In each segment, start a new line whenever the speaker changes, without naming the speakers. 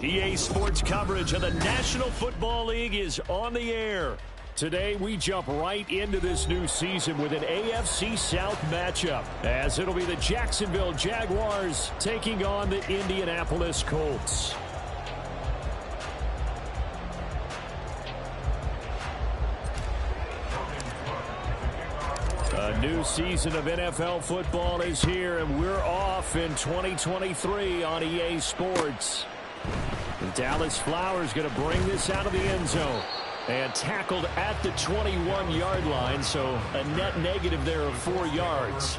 EA Sports coverage of the National Football League is on the air. Today, we jump right into this new season with an AFC South matchup, as it'll be the Jacksonville Jaguars taking on the Indianapolis Colts. A new season of NFL football is here, and we're off in 2023 on EA Sports. And Dallas Flowers going to bring this out of the end zone. And tackled at the 21-yard line, so a net negative there of 4 yards.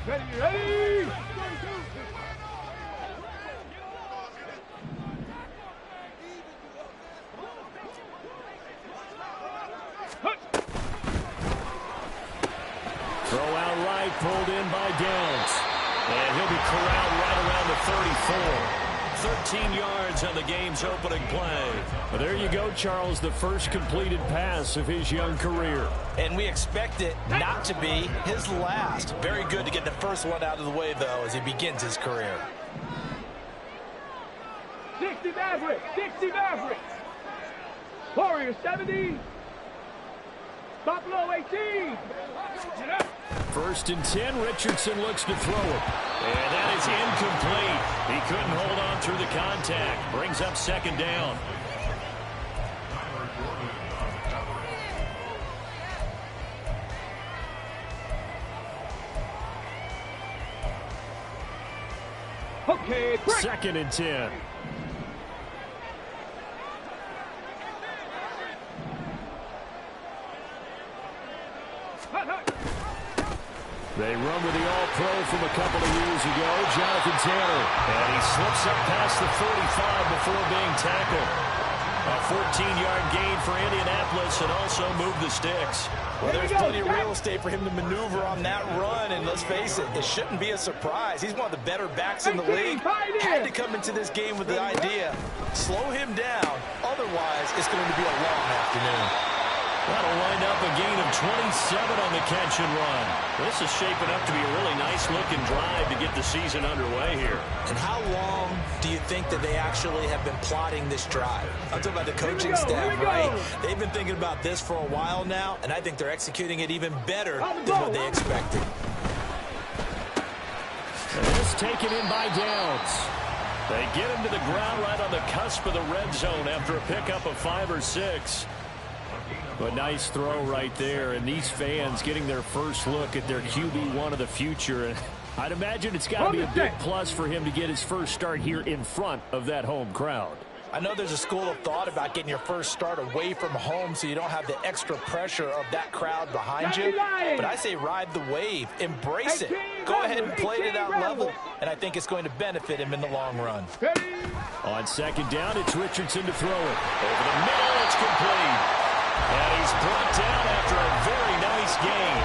Ready!
Throw out right, pulled in by Downs. And he'll be corralled right around the 34. 13 yards on the game's opening play. Well, there you go, Charles, the first completed pass of his young career.
And we expect it not to be his last. Very good to get the first one out of the way, though, as he begins his career.
60 Maverick! 60 Maverick! Warrior 70! Buffalo 18!
First and 10, Richardson looks to throw it. And that is incomplete. He couldn't hold on through the contact. Brings up second down.
Okay, break.
Second and 10. They run with the All-Pro from a couple of years ago, Jonathan Taylor. And he slips up past the 45 before being tackled. A 14-yard gain for Indianapolis and also move the sticks.
Well, there's plenty of real estate for him to maneuver on that run, and let's face it, it shouldn't be a surprise. He's one of the better backs in the league. Had to come into this game with the idea, slow him down, otherwise it's going to be a long afternoon.
That'll wind up a gain of 27 on the catch and run. This is shaping up to be a really nice-looking drive to get the season underway here.
And how long do you think that they actually have been plotting this drive? I'm talking about the coaching staff, right? They've been thinking about this for a while now, and I think they're executing it even better than what they expected.
And this taken in by Downs. They get him to the ground right on the cusp of the red zone after a pickup of 5 or 6. A nice throw right there, and these fans getting their first look at their QB1 of the future. And I'd imagine it's got to be a big plus for him to get his first start here in front of that home crowd.
I know there's a school of thought about getting your first start away from home so you don't have the extra pressure of that crowd behind you. But I say ride the wave, embrace it. Go ahead and play it out level, and I think it's going to benefit him in the long run.
On second down, it's Richardson to throw it. Over the middle, it's complete. And he's brought down after a very nice gain.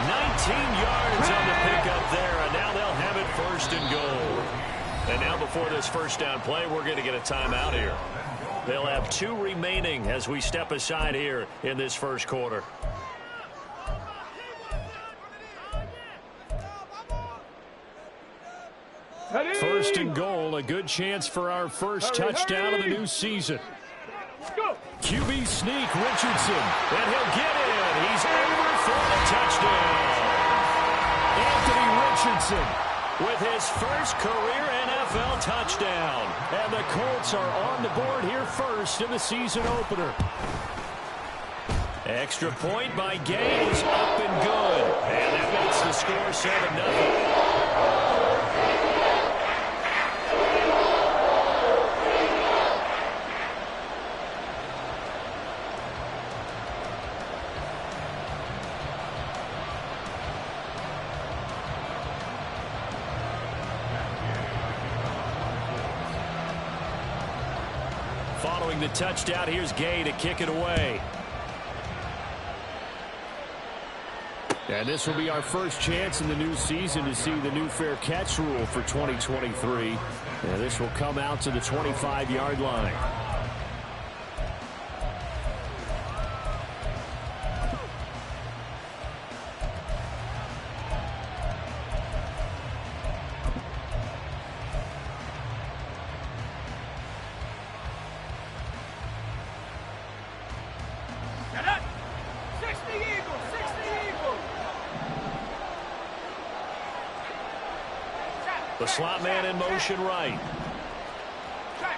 19 yards on the pickup there, and now they'll have it first and goal. And now before this first down play, we're going to get a timeout here. They'll have 2 remaining as we step aside here in this first quarter. First and goal, a good chance for our first touchdown of the new season. QB sneak, Richardson, and he'll get in. He's over for the touchdown. Anthony Richardson with his first career NFL touchdown. And the Colts are on the board here first in the season opener. Extra point by Gay is up and good. And that makes the score 7-0. Following the touchdown, here's Gay to kick it away. And this will be our first chance in the new season to see the new fair catch rule for 2023. And this will come out to the 25-yard line. The slot man in motion right.
Check.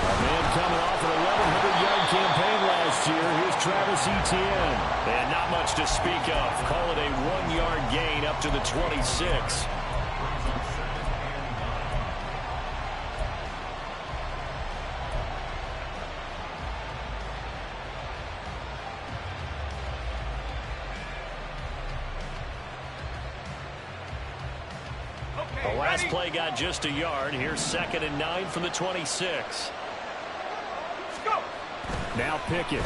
A man coming off an 1,100-yard campaign last year. Here's Travis Etienne. And not much to speak of. Call it a 1-yard gain up to the 26. The last play got just a yard. Here's 2nd and 9 from the 26.
Let's go.
Now Pickett.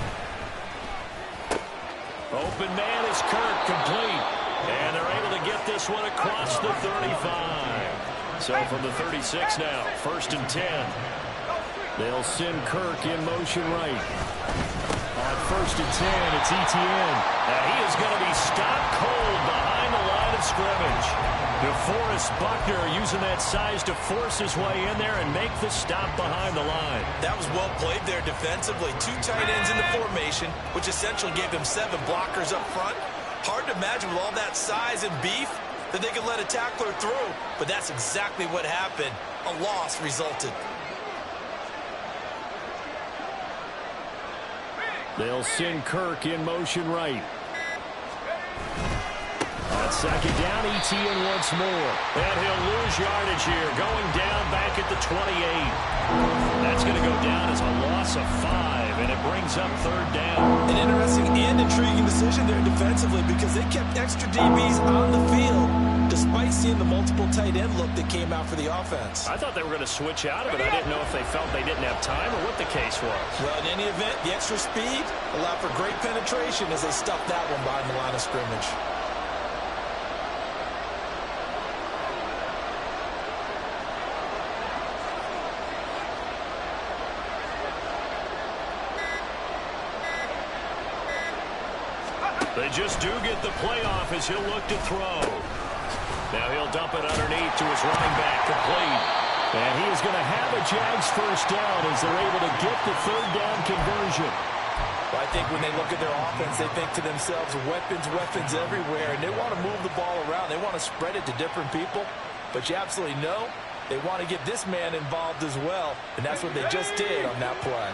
Open man is Kirk, complete. And they're able to get this one across the 35. So from the 36 now, 1st and 10. They'll send Kirk in motion right. On 1st and 10, it's Etienne. And he is going to be stopped cold behind the line of scrimmage. DeForest Buckner using that size to force his way in there and make the stop behind the line.
That was well played there defensively. 2 tight ends in the formation, which essentially gave them 7 blockers up front. Hard to imagine with all that size and beef that they could let a tackler through. But that's exactly what happened. A loss resulted.
They'll send Kirk in motion right. On 2nd down, Etienne once more. And he'll lose yardage here, going down back at the 28. That's going to go down as a loss of 5, and it brings up 3rd down.
An interesting and intriguing decision there defensively because they kept extra DBs on the field despite seeing the multiple tight end look that came out for the offense.
I thought they were going to switch out of it. I didn't know if they felt they didn't have time or what the case was.
Well, in any event, the extra speed allowed for great penetration as they stuffed that one behind the line of scrimmage.
They just do get the playoff as he'll look to throw. Now he'll dump it underneath to his running back, complete. And he is going to have a Jags 1st down as they're able to get the 3rd down conversion.
Well, I think when they look at their offense, they think to themselves, weapons everywhere, and they want to move the ball around. They want to spread it to different people. But you absolutely know they want to get this man involved as well, and that's what they just did on that play.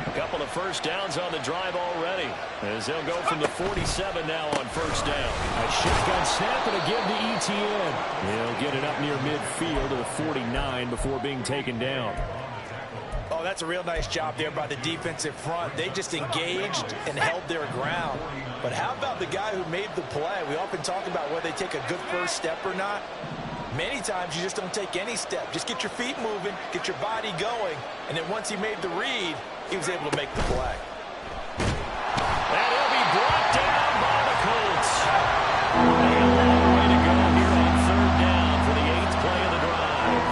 A couple of 1st downs on the drive already, as they'll go from the 47 now on 1st down. A shotgun snap and again to Etienne. He'll get it up near midfield to the 49 before being taken down.
Oh, that's a real nice job there by the defensive front. They just engaged and held their ground. But how about the guy who made the play? We often talk about whether they take a good first step or not. Many times you just don't take any step. Just get your feet moving, get your body going, and then once he made the read, he was able to make the play.
And he'll be brought down by the Colts. A long way to go here on 3rd down for the 8th play of the drive.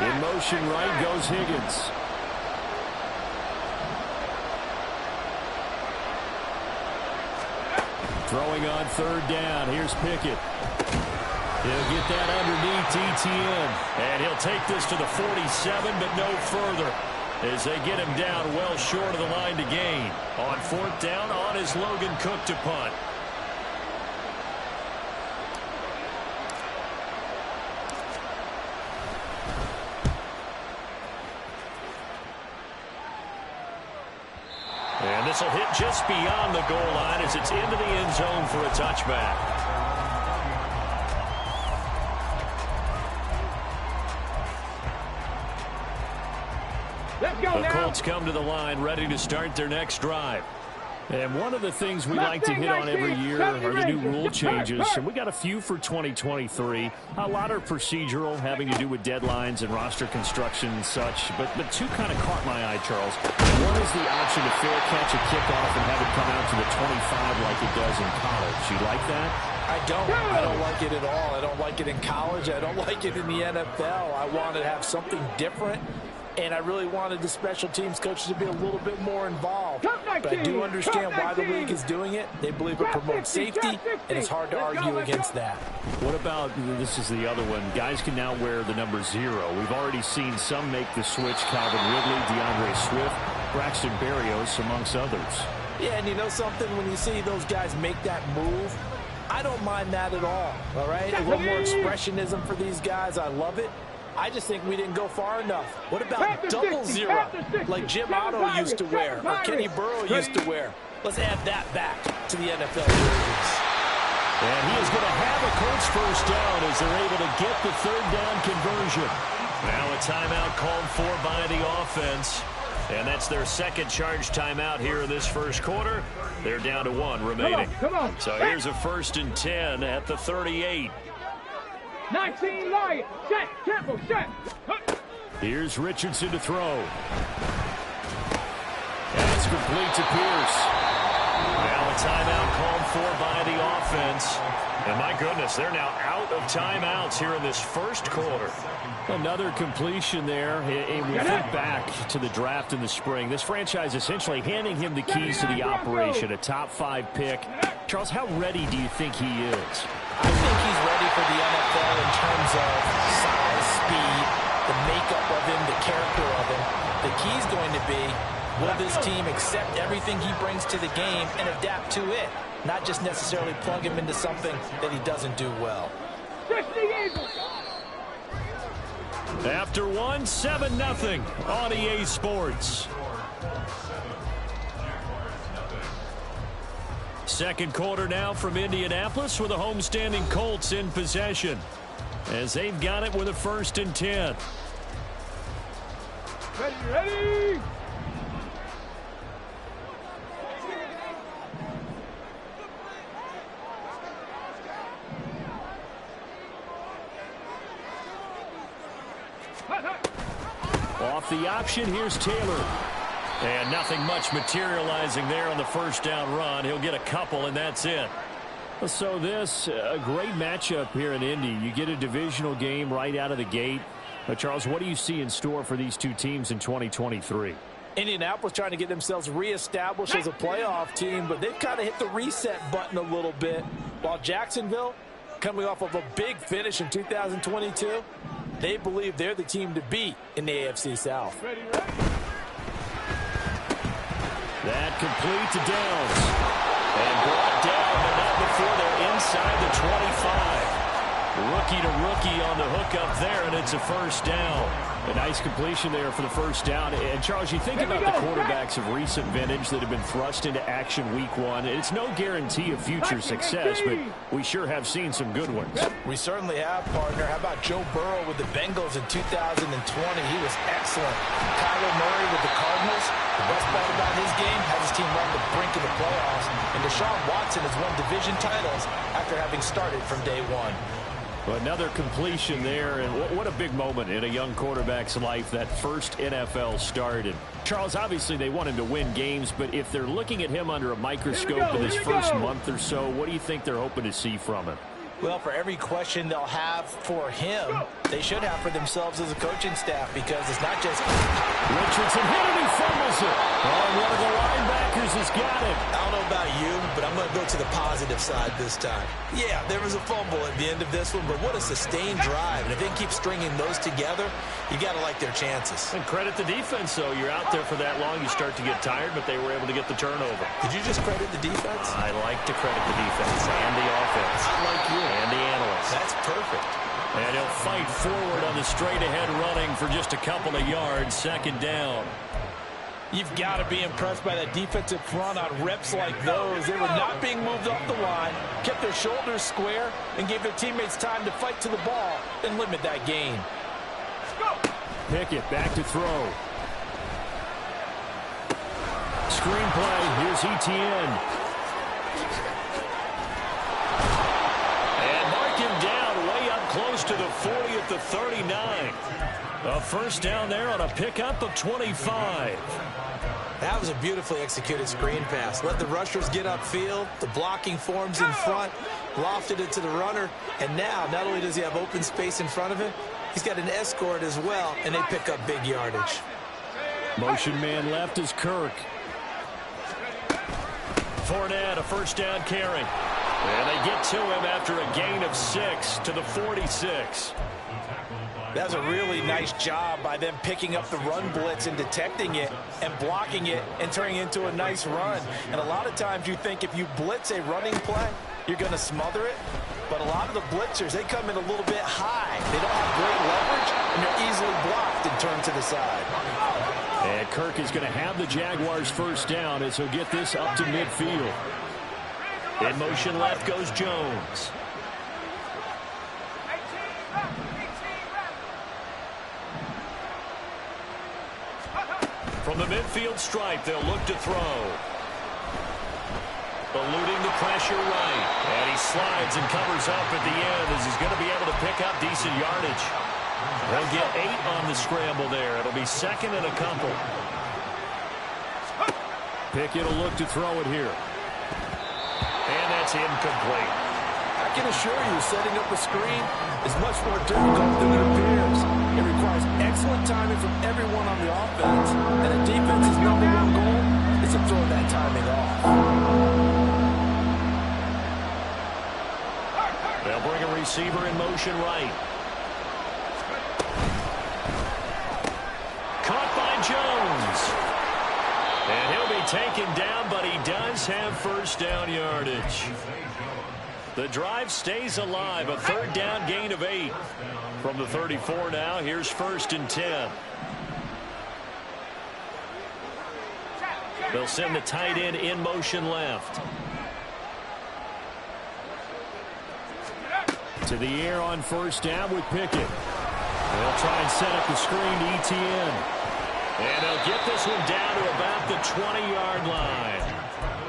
In motion right goes Higgins. Throwing on 3rd down. Here's Pickett. He'll get that underneath Etienne. And he'll take this to the 47, but no further, as they get him down well short of the line to gain. On 4th down, on is Logan Cook to punt. And this will hit just beyond the goal line as it's into the end zone for a touchback.
Let's go
The
now.
Colts come to the line ready to start their next drive. And one of the things we like to hit on every year are the new rule changes. And we got a few for 2023. A lot are procedural, having to do with deadlines and roster construction and such. But 2 kind of caught my eye, Charles. One is the option to fair catch a kickoff and have it come out to the 25 like it does in college. You like that?
I don't like it at all. I don't like it in college. I don't like it in the NFL. I want to have something different. and I really wanted the special teams coaches to be a little bit more involved. But I do understand why the league is doing it. They believe it promotes safety, and it's hard to argue against that.
What about, this is the other one, guys can now wear the number 0. We've already seen some make the switch, Calvin Ridley, DeAndre Swift, Braxton Berrios, amongst others.
Yeah, and you know something? When you see those guys make that move, I don't mind that at all right? A little more expressionism for these guys. I love it. I just think we didn't go far enough. What about double 0, like Jim Otto used to wear, or Kenny Burrow used to wear? Let's add that back to the NFL jerseys.
And he is going to have a Colts first down as they're able to get the 3rd down conversion. Now a timeout called for by the offense. And that's their 2nd charge timeout here in this first quarter. They're down to 1 remaining.
Come on.
So here's a 1st and 10 at the 38.
19 Lions. Set. Temple. Set.
Here's Richardson to throw. And it's complete to Pierce. Now a timeout called for by the offense. And my goodness, they're now out of timeouts here in this first quarter. Another completion there. And we think back to the draft in the spring. This franchise essentially handing him the keys to the operation, a top 5 pick. Charles, how ready do you think he is?
I think he's ready for the NFL in terms of size, speed, the makeup of him, the character of him. The key's going to be, will this team accept everything he brings to the game and adapt to it? Not just necessarily plug him into something that he doesn't do well.
After 1, 7-0 on EA Sports. Second quarter now from Indianapolis with the homestanding Colts in possession as they've got it with a 1st and 10.
Ready.
Off the option, here's Taylor. And nothing much materializing there on the 1st down run. He'll get a couple, and that's it. So this, a great matchup here in Indy. You get a divisional game right out of the gate. Charles, what do you see in store for these two teams in 2023?
Indianapolis trying to get themselves reestablished as a playoff team, but they've kind of hit the reset button a little bit. While Jacksonville, coming off of a big finish in 2022, they believe they're the team to beat in the AFC South.
That complete to Downs. And brought down, but not before they're inside the 25. Rookie to rookie on the hook up there, and it's a 1st down. A nice completion there for the 1st down. And, Charles, you think about the quarterbacks of recent vintage that have been thrust into action week 1. It's no guarantee of future success, but we sure have seen some good ones.
We certainly have, partner. How about Joe Burrow with the Bengals in 2020? He was excellent. Kyler Murray with the Cardinals. The best part about his game, has his team run the brink of the playoffs. And Deshaun Watson has won division titles after having started from day 1.
Another completion there, and what a big moment in a young quarterback's life, that first NFL start. And Charles, obviously they want him to win games, but if they're looking at him under a microscope in his first month or so, what do you think they're hoping to see from him?
Well, for every question they'll have for him, they should have for themselves as a coaching staff, because it's not just...
Richardson hit it, he fumbles it. Oh, one of the linebackers has got it.
I don't know about you, but I'm going to go to the positive side this time. Yeah, there was a fumble at the end of this one, but what a sustained drive. And if they keep stringing those together, you got to like their chances.
And credit the defense, though. You're out there for that long, you start to get tired, but they were able to get the turnover.
Did you just credit the defense?
I like to credit the defense and the offense.
I like you.
And the analysts.
That's perfect.
And he'll fight forward on the straight-ahead running for just a couple of yards, 2nd down.
You've got to be impressed by that defensive front on reps like those. They were not being moved off the line, kept their shoulders square, and gave their teammates time to fight to the ball and limit that gain.
Pickett back to throw. Screenplay, here's Etienne. And mark him down way up close to the 40 at the 39. A 1st down there on a pickup of 25.
That was a beautifully executed screen pass. Let the rushers get upfield. The blocking forms in front. Lofted it to the runner. And now, not only does he have open space in front of him, he's got an escort as well, and they pick up big yardage.
Motion man left is Kirk. Fournette, a first down carry. And they get to him after a gain of 6 to the 46.
That's a really nice job by them picking up the run blitz and detecting it and blocking it and turning it into a nice run. And a lot of times you think if you blitz a running play, you're going to smother it. But a lot of the blitzers, they come in a little bit high. They don't have great leverage, and they're easily blocked and turned to the side.
And Kirk is going to have the Jaguars first down as he'll get this up to midfield. In motion left goes Jones. From the midfield stripe, they'll look to throw. Eluding the pressure right. And he slides and covers up at the end as he's going to be able to pick up decent yardage. They'll get 8 on the scramble there. It'll be second and a couple. Pickett will look to throw it here. And that's incomplete.
I can assure you, setting up a screen is much more difficult than it appears. It requires excellent timing from everyone on the offense, and the defense's #1 goal is to throw that timing off.
They'll bring a receiver in motion right. Caught by Jones. And he'll be taken down, but he does have first down yardage. The drive stays alive. A third down gain of 8. From the 34 now, here's first and 10. They'll send the tight end in motion left. To the air on first down with Pickett. They'll try and set up the screen to ETN. And they'll get this one down to about the 20-yard line.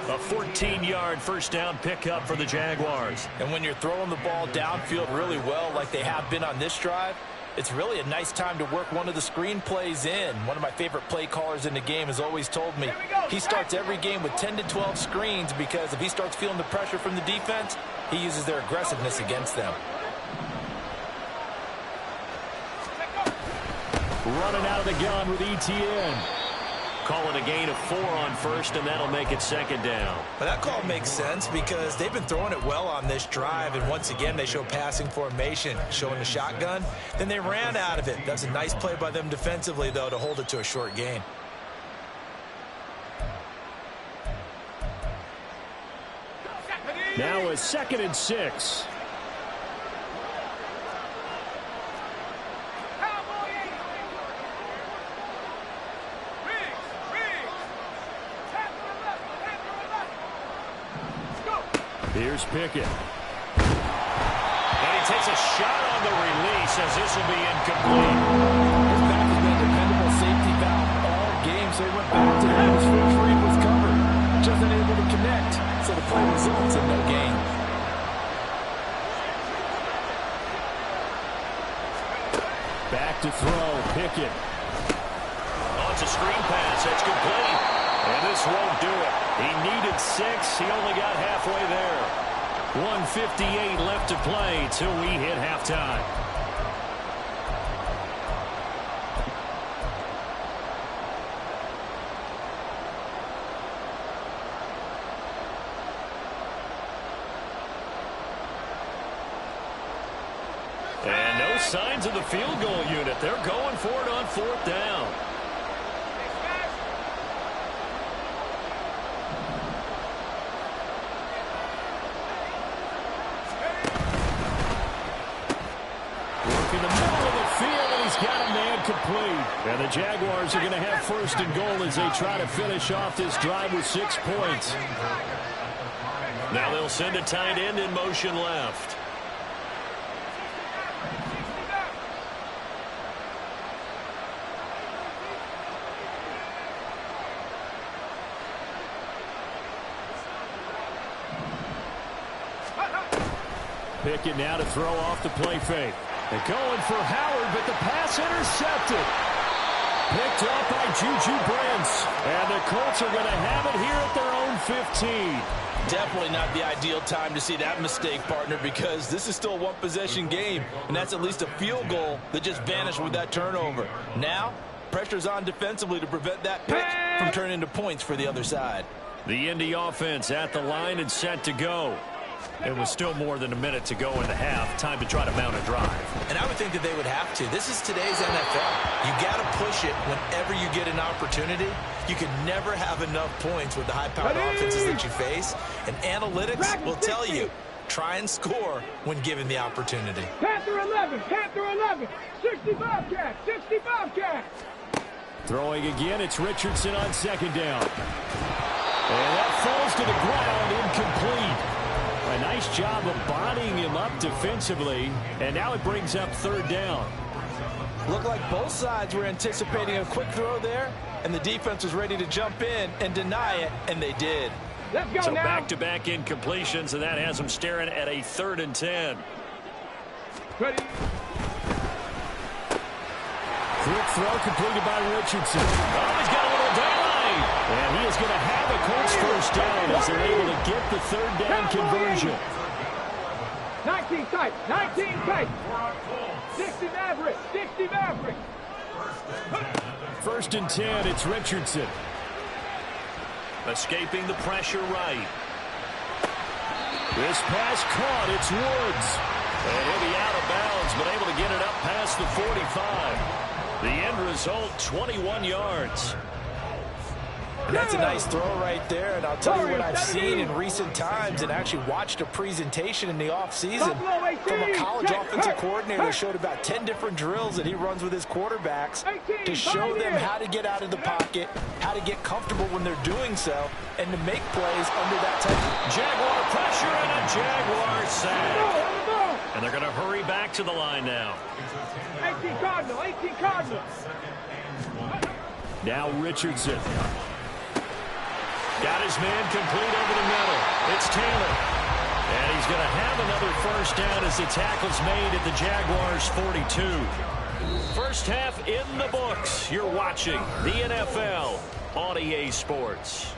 A 14-yard first down pickup for the Jaguars.
And when you're throwing the ball downfield really well like they have been on this drive, it's really a nice time to work one of the screen plays in. One of my favorite play callers in the game has always told me he starts every game with 10 to 12 screens because if he starts feeling the pressure from the defense, he uses their aggressiveness against them.
Running out of the gun with ETN. Call it a gain of 4 on first, and that'll make it second down.
But that call makes sense because they've been throwing it well on this drive, and once again they show passing formation, showing the shotgun. Then they ran out of it. That's a nice play by them defensively, though, to hold it to a short gain.
Now a 2nd and 6. Here's Pickett. And he takes a shot on the release as this will be incomplete.
His back has been a dependable safety valve all game, so he went back to him. His first read was covered. Just unable to connect, so the play results in no gain.
Back to throw, Pickett. Oh, it's a screen pass. That's complete. And this won't do it. He needed 6. He only got halfway there. 1:58 left to play till we hit halftime. And no signs of the field goal unit. They're going for it on 4th down. In the middle of the field, and he's got a man complete. And the Jaguars are going to have first and goal as they try to finish off this drive with 6 points. Now they'll send a tight end in motion left. Pickett now to throw off the play fake. They're going for Howard, but the pass intercepted. Picked up by Juju Brents. And the Colts are going to have it here at their own 15.
Definitely not the ideal time to see that mistake, partner, because this is still a one-possession game, and that's at least a field goal that just vanished with that turnover. Now, Pressure's on defensively to prevent that pick from turning into points for the other side.
The Indy offense at the line and set to go. It was still more than a minute to go in the half. Time to try to mount a drive.
And I would think that they would have to. This is today's NFL. You got to push it whenever you get an opportunity. You can never have enough points with the high-powered offenses that you face. And analytics will tell you, try and score when given the opportunity.
Panther 11, Panther 11, 65 cat, 65 cat.
Throwing again, it's Richardson on second down. And that falls to the ground, incomplete. A nice job of bodying him up defensively, and now it brings up third down.
Looked like both sides were anticipating a quick throw there, and the defense was ready to jump in and deny it, and they did.
Let's go
so
now.
Back-to-back incompletions, and that has them staring at a 3rd and 10.
Ready.
Quick throw completed by Richardson. Oh, he's got a little daylight. And he is going to have a Colts first down as they're able to get the 3rd down conversion.
19 tight, 19 tight. 60 Maverick, 60 Maverick.
1st and 10, it's Richardson. Escaping the pressure right. This pass caught, it's Woods. And he'll be out of bounds, but able to get it up past the 45. The end result, 21 yards.
And that's a nice throw right there, and I'll tell you what I've seen in recent times and actually watched a presentation in the offseason from a college offensive coordinator that showed about 10 different drills that he runs with his quarterbacks to show them how to get out of the pocket, how to get comfortable when they're doing so, and to make plays under that type of
Jaguar pressure and a Jaguar sack. And they're going to hurry back to the line now.
18 Cardinal, 18 Cardinal.
Now Richardson. Got his man complete over the middle. It's Taylor. And he's going to have another first down as the tackle's made at the Jaguars' 42. First half in the books. You're watching the NFL on EA Sports.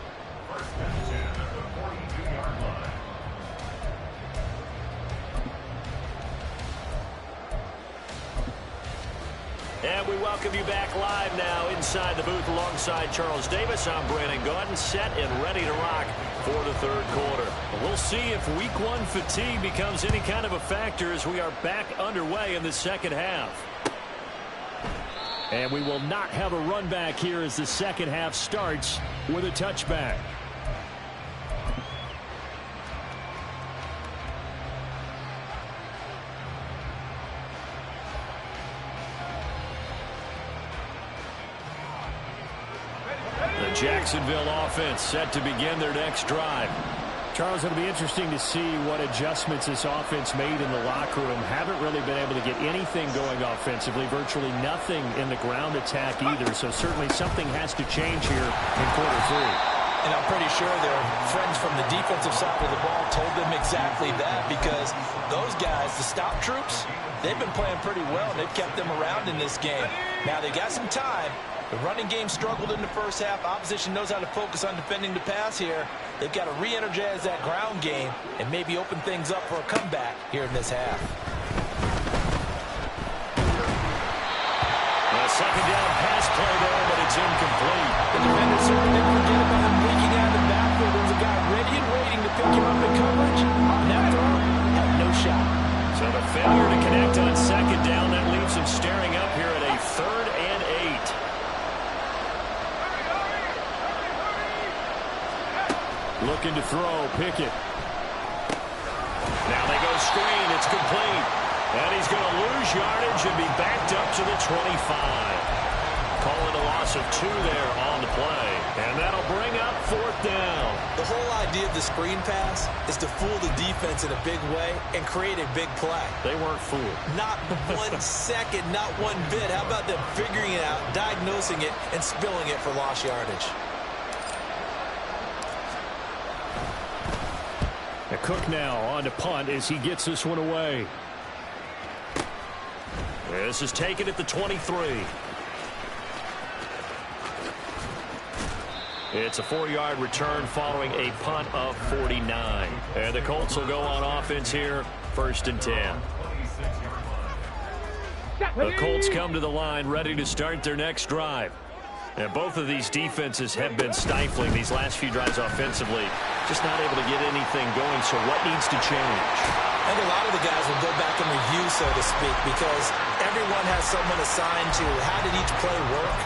And we welcome you back live now inside the booth alongside Charles Davis. I'm Brandon Gaudin, set and ready to rock for the 3rd quarter. We'll see if week 1 fatigue becomes any kind of a factor as we are back underway in the 2nd half. And we will not have a run back here as the 2nd half starts with a touchback. Jacksonville offense set to begin their next drive. Charles, it'll be interesting to see what adjustments this offense made in the locker room. Haven't really been able to get anything going offensively, virtually nothing in the ground attack either. So certainly something has to change here in quarter 3.
And I'm pretty sure their friends from the defensive side of the ball told them exactly that, because those guys, the stop troops, they've been playing pretty well. They've kept them around in this game. Now they got some time. The running game struggled in the first half. Opposition knows how to focus on defending the pass here. They've got to re-energize that ground game and maybe open things up for a comeback here in this half.
A 2nd down pass play there, but it's incomplete.
The defender certainly didn't forget about him leaking out of the backfield. There was a guy ready and waiting to pick him up in coverage. And that throw had no shot.
So the failure to connect on 2nd down, that leaves him staring up here at a 3rd and 8. Looking to throw, Pickett. Now they go screen, it's complete. And he's going to lose yardage and be backed up to the 25. Calling a loss of 2 there on the play. And that'll bring up 4th down.
The whole idea of the screen pass is to fool the defense in a big way and create a big play.
They weren't fooled.
Not 1 second, not 1 bit. How about them figuring it out, diagnosing it, and spilling it for lost yardage?
Cook now on to punt as he gets this one away. This is taken at the 23. It's a 4-yard return following a punt of 49. And the Colts will go on offense here, 1st and 10. The Colts come to the line ready to start their next drive. And both of these defenses have been stifling these last few drives offensively. Just not able to get anything going, so what needs to change?
I think a lot of the guys will go back and review, so to speak, because everyone has someone assigned to how did each play work.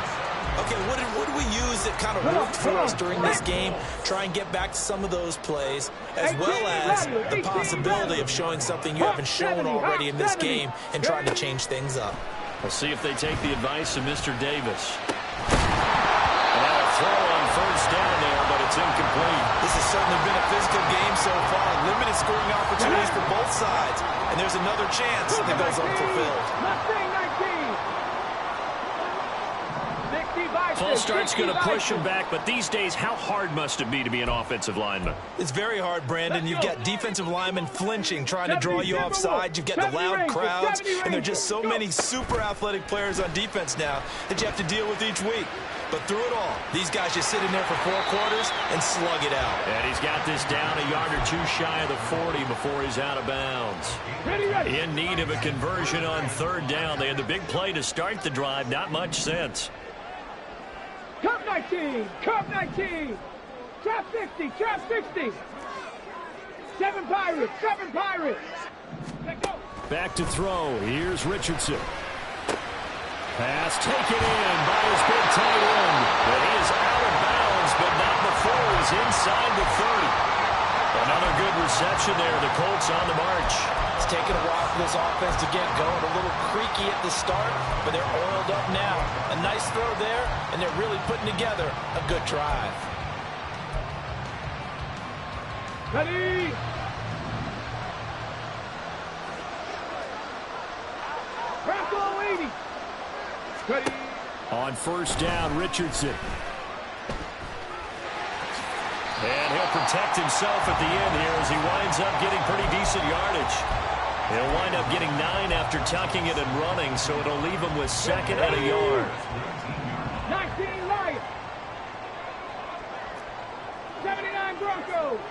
Okay, what did we use that kind of worked for us during this game? Try and get back to some of those plays, as well as the possibility of showing something you haven't shown already in this game and trying to change things up.
We'll see if they take the advice of Mr. Davis. And now a throw on first down there, but it's incomplete.
This has certainly been a physical game so far. Limited scoring opportunities for both sides. And there's another chance that goes unfulfilled.
False start's going to push him back, but these days, how hard must it be to be an offensive lineman?
It's very hard, Brandon. You've got defensive linemen flinching, trying to draw you offside. You've got the loud crowds, and there are just so many super athletic players on defense now that you have to deal with each week. But through it all, these guys just sit in there for 4 quarters and slug it out.
And he's got this down a yard or two shy of the 40 before he's out of bounds. In need of a conversion on third down. They had the big play to start the drive. Not much sense.
Cup 19, Cup 19, trap 60, trap 60. 7 Pirates, 7 Pirates. Let go.
Back to throw. Here's Richardson. Pass taken in by his big tight end. But he is out of bounds, but not before he's inside the 30. Another good reception there. The Colts on the march.
It's taken a while for this offense to get going. A little creaky at the start, but they're oiled up now. A nice throw there, and they're really putting together a good drive.
Ready. Bracco 80. Ready.
On first down, Richardson. And he'll protect himself at the end here as he winds up getting pretty decent yardage. He'll wind up getting 9 after tucking it and running, so it'll leave him with 2nd and a yard.
19 Lions. 79 Broncos.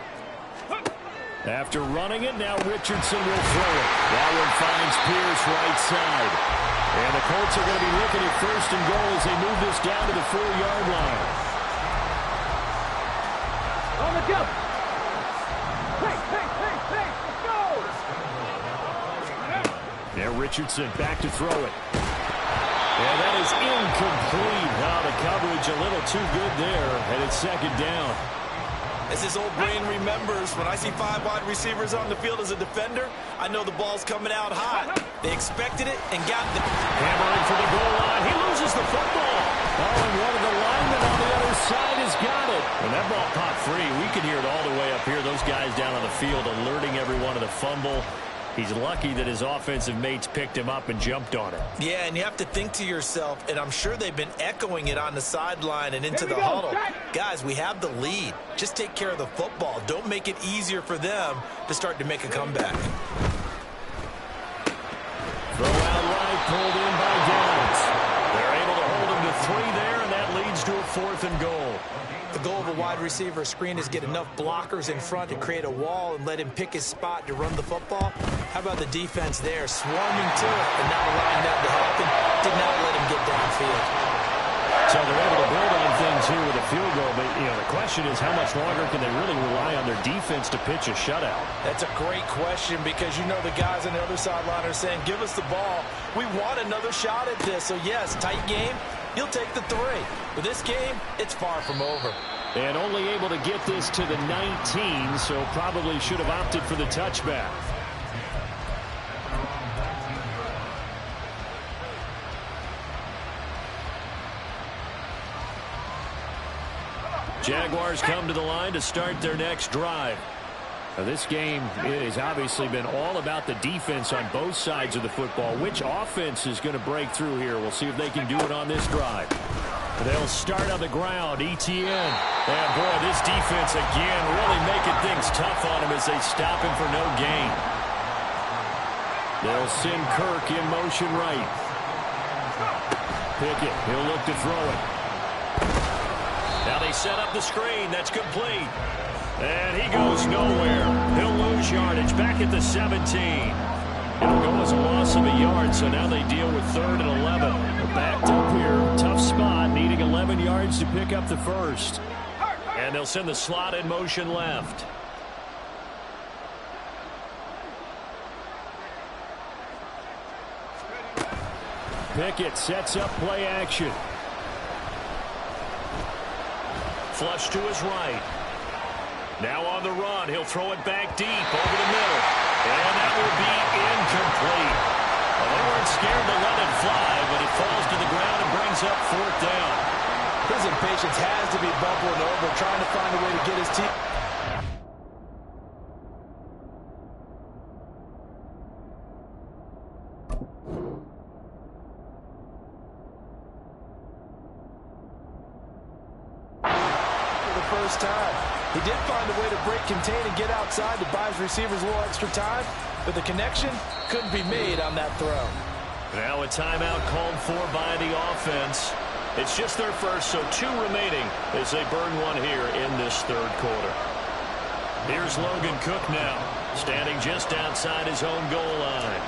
After running it, now Richardson will throw it. That one finds Pierce right side. And the Colts are going to be looking at 1st and goal as they move this down to the 4-yard line.
On the jump. Hey, let's go.
Now Richardson back to throw it. And that is incomplete. Now the coverage a little too good there, and it's 2nd down.
As his old brain remembers, when I see 5 wide receivers on the field as a defender, I know the ball's coming out hot. They expected it and got it.
Hammering for the goal line. He loses the football. Oh, and one of the linemen on the other side has got it. And that ball popped free. We can hear it all the way up here. Those guys down on the field alerting everyone of the fumble. He's lucky that his offensive mates picked him up and jumped on it.
Yeah, and you have to think to yourself, and I'm sure they've been echoing it on the sideline and into the huddle. Guys, we have the lead. Just take care of the football. Don't make it easier for them to start to make a comeback.
Throw out right, pulled in by Downs. They're able to hold him to 3 there, and that leads to a 4th and goal.
The goal of a wide receiver screen is get enough blockers in front to create a wall and let him pick his spot to run the football. How about the defense there, swarming to it and not allowing that to happen? Did not let him get downfield.
So they're able to build on things here with a field goal, but the question is how much longer can they really rely on their defense to pitch a shutout?
That's a great question because the guys on the other sideline are saying, give us the ball. We want another shot at this. So yes, tight game. You'll take the 3. But this game, it's far from over.
And only able to get this to the 19, so probably should have opted for the touchback. Jaguars come to the line to start their next drive. Now, this game has obviously been all about the defense on both sides of the football. Which offense is going to break through here? We'll see if they can do it on this drive. They'll start on the ground. ETN. And, boy, this defense again really making things tough on him as they stop him for no gain. They'll send Kirk in motion right. Pickett, he'll look to throw it. Now they set up the screen. That's complete. And he goes nowhere. He'll lose yardage back at the 17. It'll go as a loss of a yard, so now they deal with 3rd and 11. Backed up here, tough spot, needing 11 yards to pick up the first. And they'll send the slot in motion left. Pickett sets up play action. Flush to his right. Now on the run, he'll throw it back deep over the middle. And that will be incomplete. Well, they weren't scared to let it fly, but it falls to the ground and brings up 4th down.
His impatience has to be bubbling over, trying to find a way to get his team. First time. He did find a way to break contain and get outside to buy his receivers a little extra time, but the connection couldn't be made on that throw.
Now a timeout called for by the offense. It's just their first, so 2 remaining as they burn one here in this 3rd quarter. Here's Logan Cook now, standing just outside his own goal line.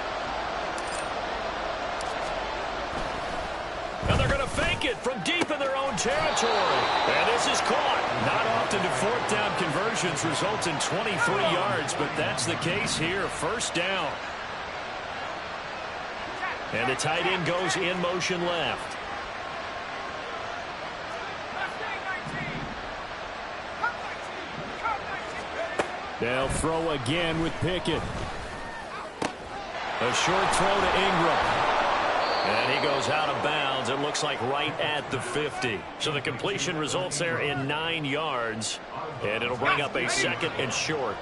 And they're going to fake it from deep in their own territory. And this is caught. Not often do 4th down conversions result in 23 yards, but that's the case here. 1st down. And the tight end goes in motion left. They'll throw again with Pickett. A short throw to Ingram. And he goes out of bounds. It looks like right at the 50. So the completion results there in 9 yards. And it'll bring up a 2nd and short.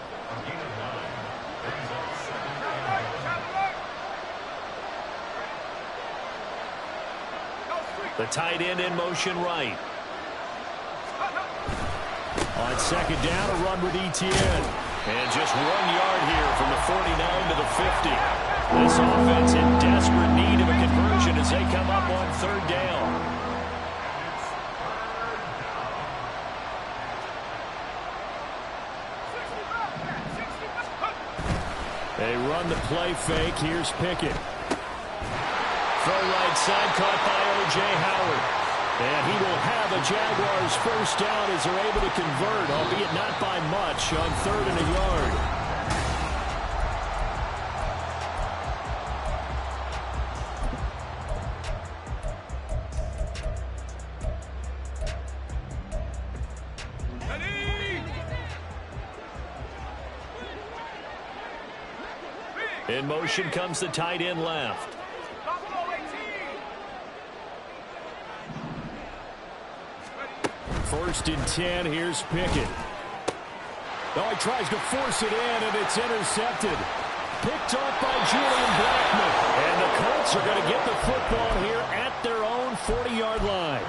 The tight end in motion right. On 2nd down, a run with Etienne. And just 1 yard here from the 49 to the 50. This offense in desperate need of a conversion as they come up on 3rd down. They run the play fake. Here's Pickett. Throw right side, caught by O.J. Howard. And he will have a Jaguars 1st down as they're able to convert, albeit not by much, on 3rd and a yard. In motion comes the tight end left. 1st and 10. Here's Pickett. Oh, he tries to force it in, and it's intercepted. Picked off by Julian Blackman. And the Colts are going to get the football here at their own 40-yard line.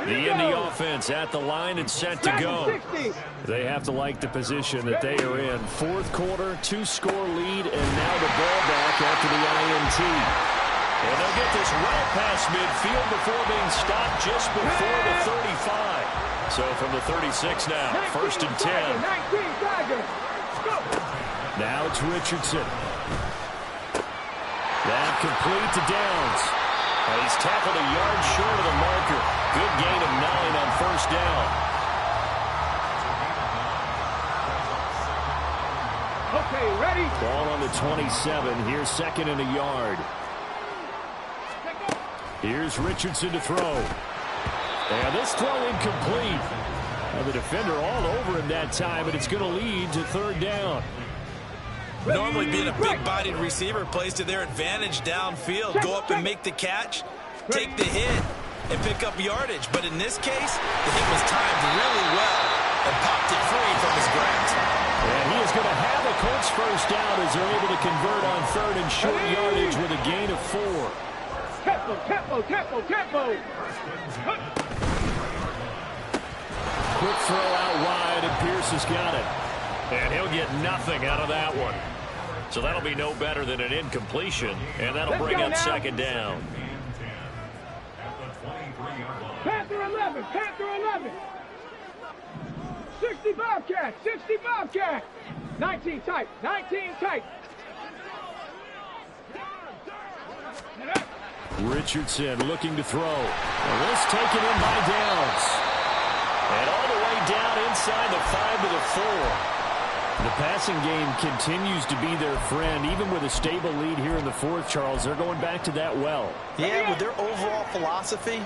The Indy offense at the line and set to go. They have to like the position that they are in. 4th quarter, 2-score lead, and now the ball back after the INT. And they'll get this right past midfield before being stopped just before the 35. So from the 36 now, 1st and 10. Now it's Richardson. That complete to Downs. And he's tackled a yard short of the marker. Good gain of 9 on 1st down.
Okay, ready?
Ball on the 27. Here's 2nd and a yard. Here's Richardson to throw. And this throw incomplete. And the defender all over him that time, but it's going to lead to 3rd down.
Normally being a big-bodied receiver plays to their advantage downfield. Go up and make the catch, take the hit, and pick up yardage. But in this case, the hit was timed really well and popped it free from his grasp.
And he is going to have a Colts 1st down as they're able to convert on 3rd and short yardage with a gain of 4.
Tempo.
Quick throw out wide, and Pierce has got it. And he'll get nothing out of that one. So that'll be no better than an incompletion, and that'll bring up 2nd down.
Panther 11. 60 Bobcat, 60 Bobcat. 19 tight, 19 tight.
Richardson looking to throw. This taken in by Downs. And all the way down inside the 5 to the 4. The passing game continues to be their friend. Even with a stable lead here in the fourth, Charles, they're going back to that well.
Yeah, with their overall philosophy,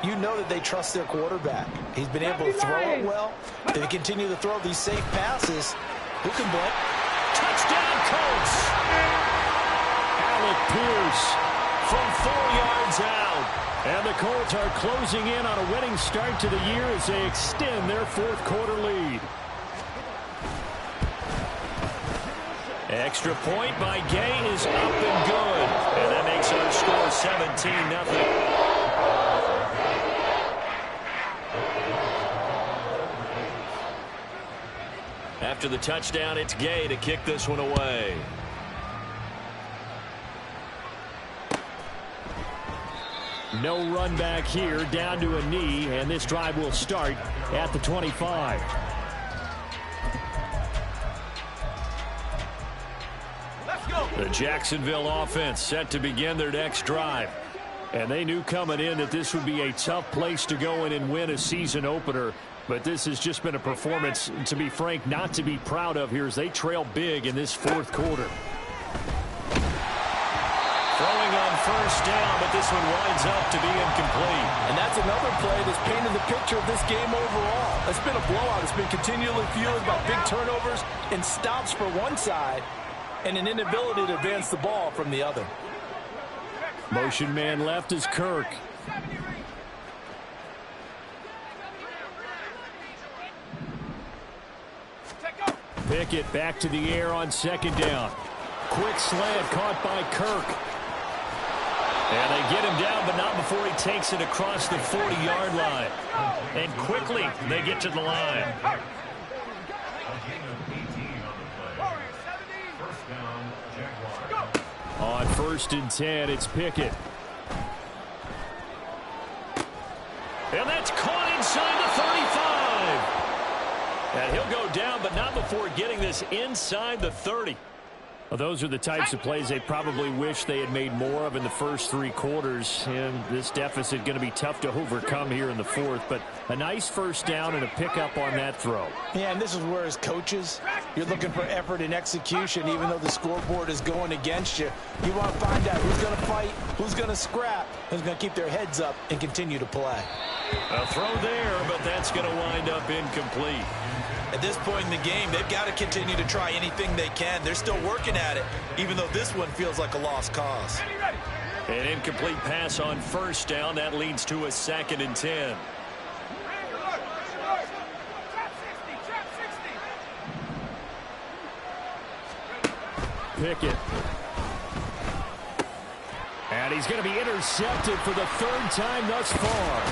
you know that they trust their quarterback. He's been able to throw it well. If they continue to throw these safe passes, who can blame?
Touchdown, Colts! Alec Pierce from 4 yards out. And the Colts are closing in on a winning start to the year as they extend their fourth quarter lead. Extra point by Gay is up and good. And that makes our score 17-0. After the touchdown, it's Gay to kick this one away. No run back here, down to a knee, and this drive will start at the 25. The Jacksonville offense set to begin their next drive. And they knew coming in that this would be a tough place to go in and win a season opener. But this has just been a performance, to be frank, not to be proud of here as they trail big in this fourth quarter. Throwing on first down, but this one winds up to be incomplete.
And that's another play that's painted the picture of this game overall. It's been a blowout. It's been continually fueled by big turnovers and stops for one side and an inability to advance the ball from the other.
Motion man left is Kirk. Pickett back to the air on second down. Quick slant caught by Kirk. And they get him down, but not before he takes it across the 40-yard line. And quickly, they get to the line. On 1st and 10, it's Pickett. And that's caught inside the 35. And he'll go down, but not before getting this inside the 30. Well, those are the types of plays they probably wish they had made more of in the first 3 quarters. And this deficit going to be tough to overcome here in the fourth. But a nice first down and a pickup on that throw.
Yeah, and this is where as coaches, you're looking for effort and execution. Even though the scoreboard is going against you, you want to find out who's going to fight, who's going to scrap, who's going to keep their heads up and continue to play.
A throw there, but that's going to wind up incomplete.
At this point in the game, they've got to continue to try anything they can. They're still working at it, even though this one feels like a lost cause.
An incomplete pass on first down. That leads to a 2nd and 10. Pickett. And he's going to be intercepted for the 3rd time thus far.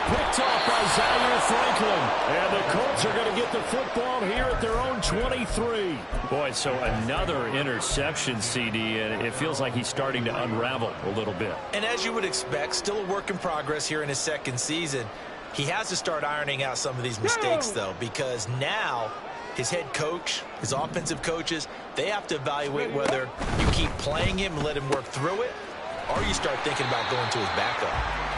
Picked off by Zaire Franklin. And the Colts are going to get the football here at their own 23. Boy, so another interception, CD, and it feels like he's starting to unravel a little bit.
And as you would expect, still a work in progress here in his 2nd season. He has to start ironing out some of these mistakes, though, because now his head coach, his offensive coaches, they have to evaluate whether you keep playing him and let him work through it, or you start thinking about going to his backup.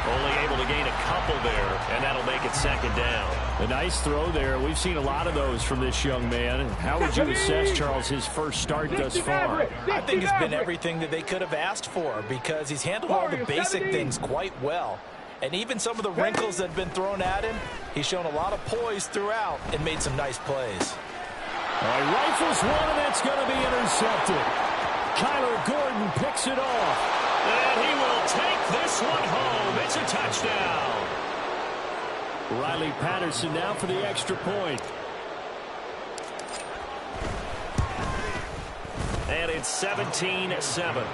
Only able to gain a couple there, and that'll make it 2nd down. A nice throw there. We've seen a lot of those from this young man. How would you assess, Charles, his first start thus far?
I think it's been everything that they could have asked for because he's handled all the basic things quite well. And even some of the wrinkles that have been thrown at him, he's shown a lot of poise throughout and made some nice plays.
He rifles one, and that's going to be intercepted. Kyler Gordon picks it off. And he will take this one home. It's a touchdown. Riley Patterson now for the extra point. And it's 17-7.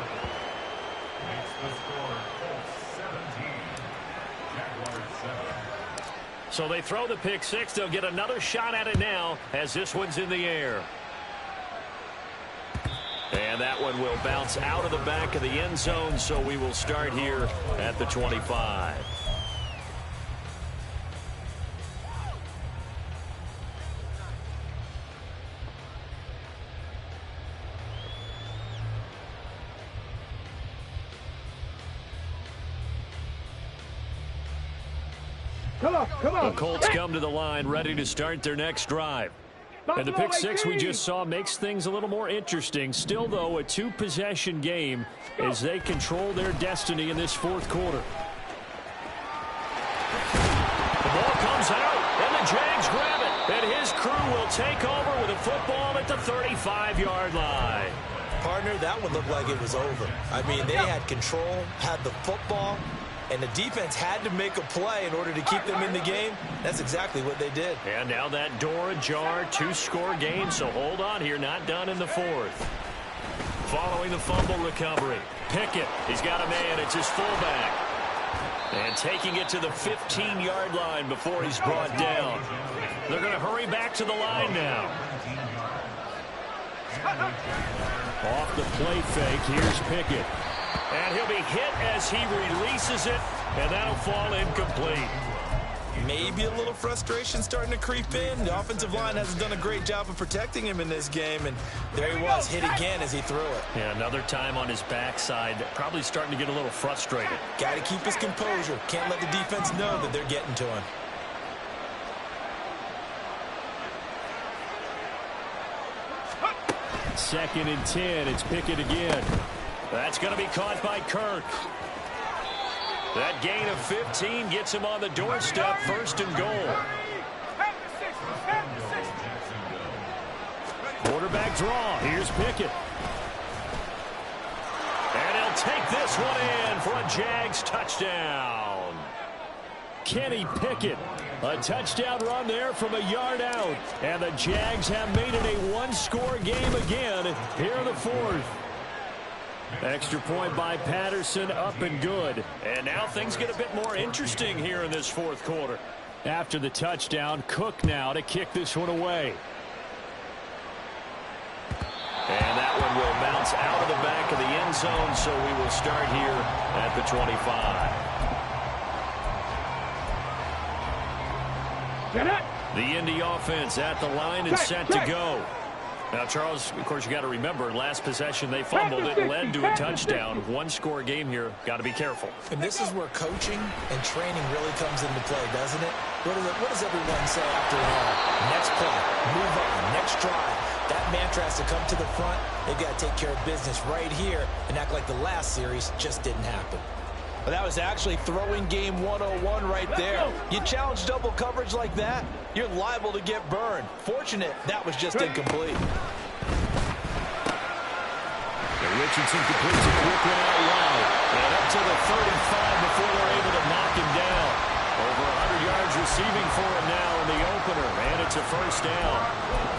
So they throw the pick six. They'll get another shot at it now as this one's in the air. And that one will bounce out of the back of the end zone, so we will start here at the 25.
Come on, come on.
The Colts come to the line, ready to start their next drive. And the pick six we just saw makes things a little more interesting. Still, though, a two-possession game as they control their destiny in this fourth quarter. The ball comes out, and the Jags grab it. And his crew will take over with a football at the 35-yard line.
Partner, that one looked like it was over. I mean, they had control, had the football, and the defense had to make a play in order to keep them in the game. That's exactly what they did.
And now that door ajar, two-score game, so hold on here, not done in the fourth. Following the fumble recovery, Pickett, he's got a man, it's his fullback. And taking it to the 15-yard line before he's brought down. They're going to hurry back to the line now. Off the play fake, here's Pickett. And he'll be hit as he releases it, and that'll fall incomplete.
Maybe a little frustration starting to creep in. The offensive line hasn't done a great job of protecting him in this game, and there he was, hit again as he threw it.
Yeah, another time on his backside, probably starting to get a little frustrated.
Got to keep his composure. Can't let the defense know that they're getting to him.
Second and 10, it's Pickett again. That's going to be caught by Kirk. That gain of 15 gets him on the doorstep, first and goal. Quarterback draw. Here's Pickett. And he'll take this one in for a Jags touchdown. Kenny Pickett. A touchdown run there from a yard out. And the Jags have made it a one-score game again here in the fourth. Extra point by Patterson, up and good. And now things get a bit more interesting here in this fourth quarter. After the touchdown, Cook now to kick this one away. And that one will bounce out of the back of the end zone, so we will start here at the 25. The Indy offense at the line and set to go. Now, Charles, of course, you got to remember, last possession they fumbled. It led to a touchdown. One-score game here. Got to be careful.
And this is where coaching and training really comes into play, doesn't it? What does everyone say after it all? Next play, move on, next drive. That mantra has to come to the front. They've got to take care of business right here and act like the last series just didn't happen.
Well, that was actually throwing game 101 right there. You challenge double coverage like that, you're liable to get burned. Fortunate that was just incomplete.
Richardson completes a quick one out wide. And up to the 35 before they're able to knock him down. Over 100 yards receiving for him now in the opener. And it's a first down.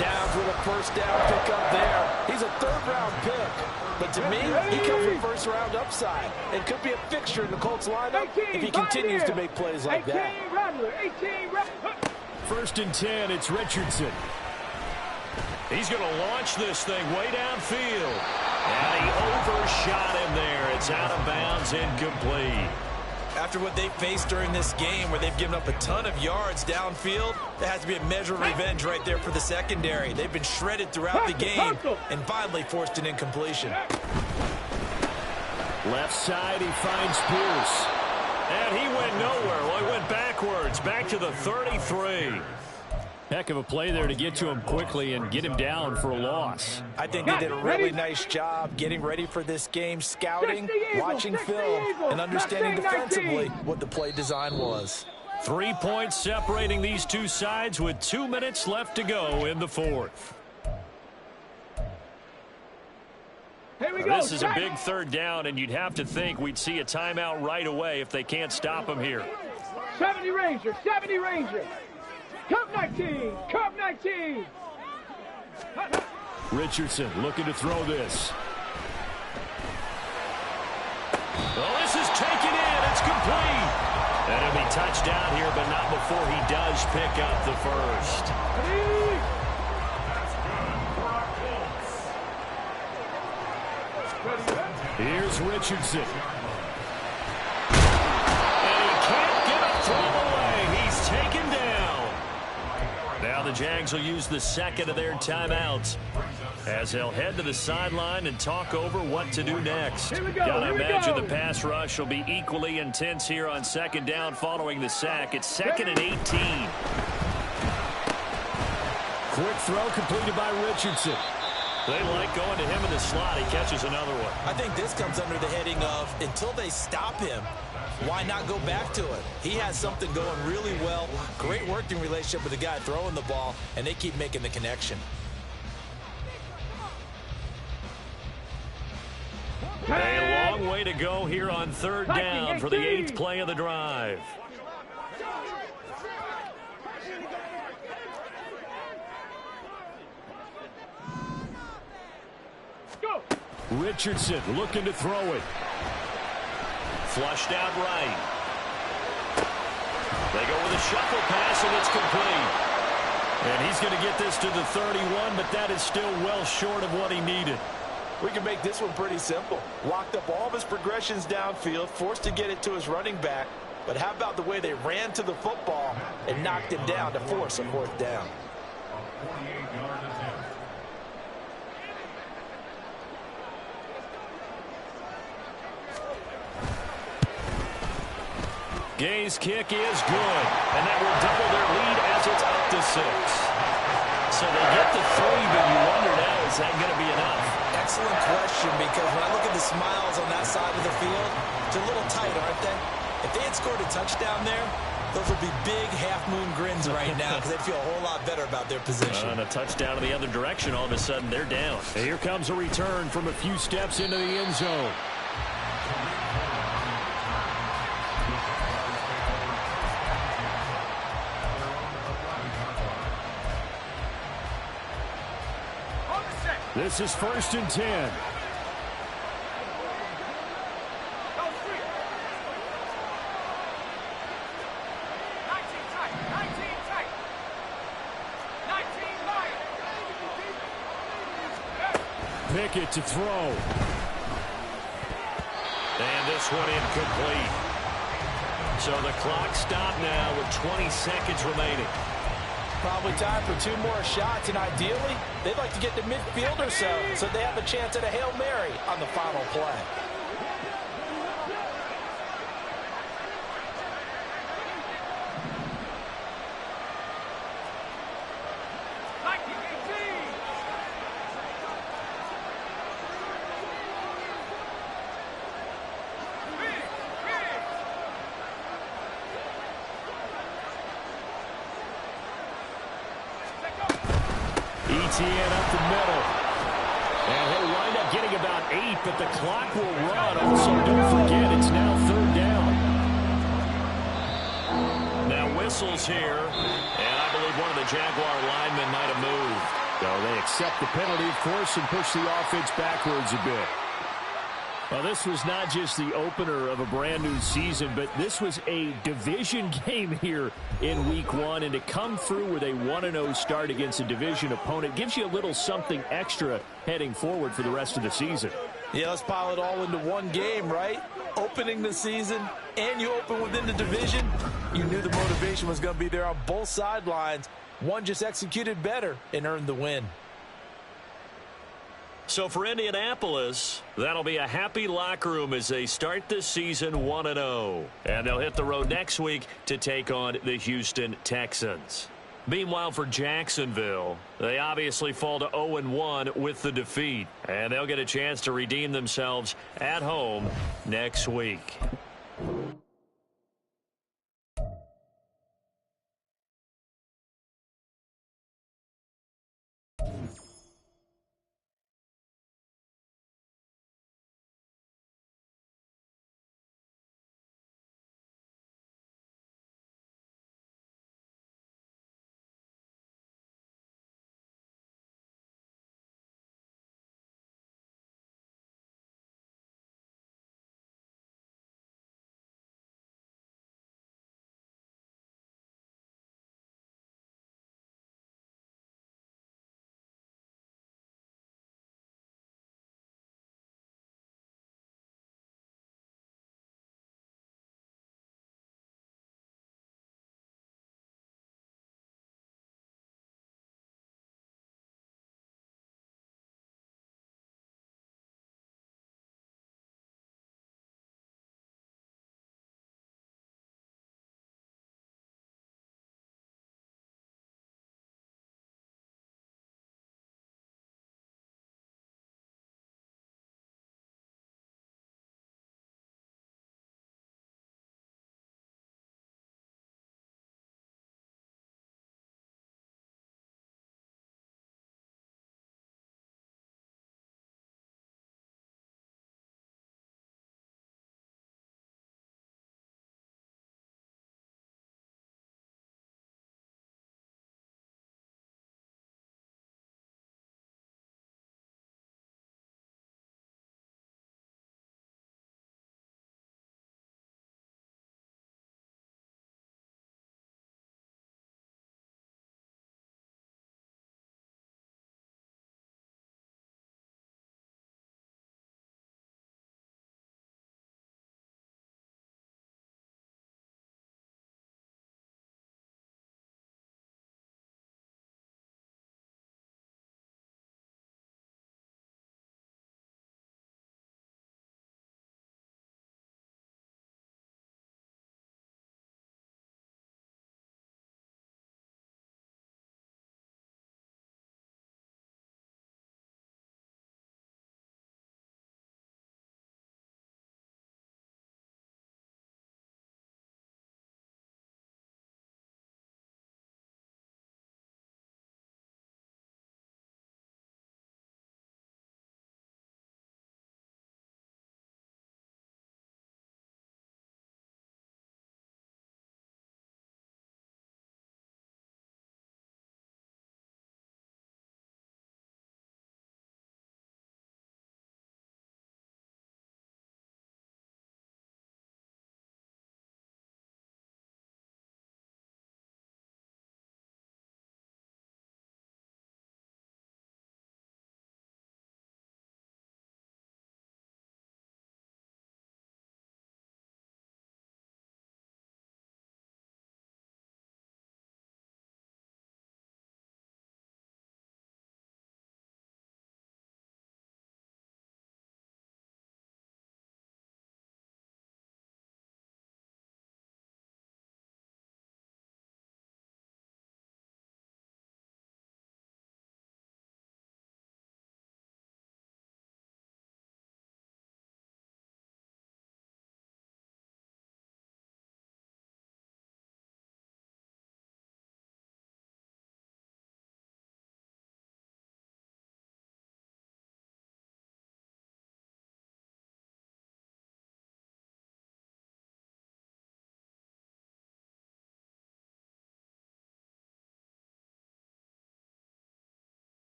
Downs with a first down pick up there. He's a third-round pick. But to me, he comes with first-round upside. It could be a fixture in the Colts lineup if he continues to make plays like that.
First and 10, it's Richardson. He's going to launch this thing way downfield. And he overshot him there. It's out of bounds, incomplete.
After what they faced during this game where they've given up a ton of yards downfield, there has to be a measure of revenge right there for the secondary. They've been shredded throughout the game and finally forced an incompletion.
Left side, he finds Pierce. And he went nowhere. Well, he went backwards, back to the 33. Heck of a play there to get to him quickly and get him down for a loss.
I think they did a really nice job getting ready for this game, scouting, watching film, and understanding defensively what the play design was.
3 points separating these two sides with 2 minutes left to go in the fourth. This is a big third down, and you'd have to think we'd see a timeout right away if they can't stop him here.
70 Ranger, 70 Ranger. Cup 19, Cup 19.
Richardson looking to throw this. Well, this is taken in. It's complete. And it'll be touchdown here, but not before he does pick up the first. Here's Richardson. And he can't get a throw away. He's taken down. Now the the Jags will use the second of their timeouts as they'll head to the sideline and talk over what to do next. Gotta imagine the pass rush will be equally intense here on second down following the sack. It's 2nd and 18.
Quick throw completed by Richardson.
They like going to him in the slot. He catches another one.
I think this comes under the heading of until they stop him, why not go back to it? He has something going really well. Great working relationship with the guy throwing the ball, and they keep making the connection.
A long way to go here on third down for the 8th play of the drive.
Richardson looking to throw it.
Flushed out right. They go with a shuffle pass, and it's complete. And he's going to get this to the 31, but that is still well short of what he needed.
We can make this one pretty simple. Locked up all of his progressions downfield, forced to get it to his running back. But how about the way they ran to the football and knocked him down to force a 4th down?
Gay's kick is good, and that will double their lead as it's up to 6. So they get the 3, but you wonder now, is that going to be enough?
Excellent question, because when I look at the smiles on that side of the field, they're a little tight, aren't they? If they had scored a touchdown there, those would be big half-moon grins right now because they feel a whole lot better about their position.
And a touchdown in the other direction, all of a sudden they're down.
And here comes a return from a few steps into the end zone. This is 1st and 10. Pickett to throw.
And this one incomplete. So the clock stopped now with 20 seconds remaining.
Probably time for 2 more shots, and ideally, they'd like to get to midfield or so they have a chance at a Hail Mary on the final play.
ETN up the middle. And he'll wind up getting about 8, but the clock will run. Also, don't forget, it's now 3rd down.
Now whistles here, and I believe one of the Jaguar linemen might have moved.
So they accept the penalty, of course, and push the offense backwards a bit. Well, this was not just the opener of a brand new season, but this was a division game here in week 1. And to come through with a 1-0 start against a division opponent gives you a little something extra heading forward for the rest of the season.
Yeah, let's pile it all into one game, right? Opening the season, and you open within the division. You knew the motivation was going to be there on both sidelines. One just executed better and earned the win.
So for Indianapolis, that'll be a happy locker room as they start this season 1-0. And they'll hit the road next week to take on the Houston Texans. Meanwhile, for Jacksonville, they obviously fall to 0-1 with the defeat. And they'll get a chance to redeem themselves at home next week.